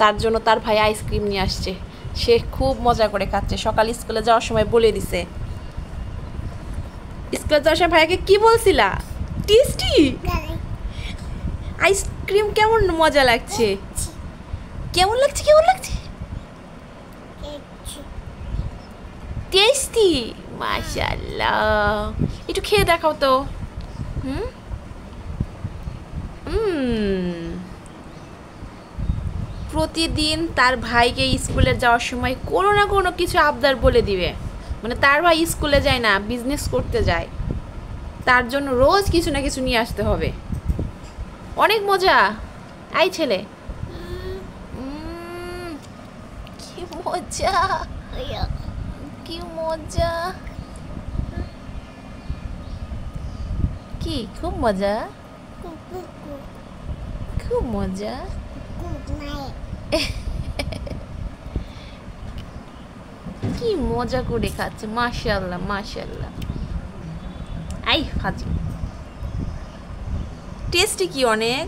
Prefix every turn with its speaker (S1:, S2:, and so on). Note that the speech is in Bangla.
S1: তার জন্য তার ভাই আইসক্রিম নিয়ে আসছে, সে খুব মজা করে খাচ্ছে। সকাল স্কুলে যাওয়ার সময় বলে দিছে, স্কুলে যাওয়ার সময় ভাইয়াকে কি বলছিলা? টেস্টি আইসক্রিম কেমন মজা লাগছে, কেমন লাগছে, কেমন লাগছে? টেস্টি, মাশাআল্লাহ। একটু খেয়ে দেখাও তো। প্রতিদিন তার ভাইকে স্কুলে যাওয়ার সময় কোনো না কোনো কিছু আবদার বলে দিবে। মানে তার ভাই স্কুলে যায় না, বিজনেস করতে যায়, তার জন্য রোজ কিছু না কিছু নিয়ে আসতে হবে। অনেক মজা। আই ছেলে, কি মজা, কি মজা, কি খুব মজা, খুব মজা। কি মজা করে খাচ্ছে, মাশাআল্লাহ মাশাআল্লাহ। আই ফাজি, টেস্টি কি অনেক।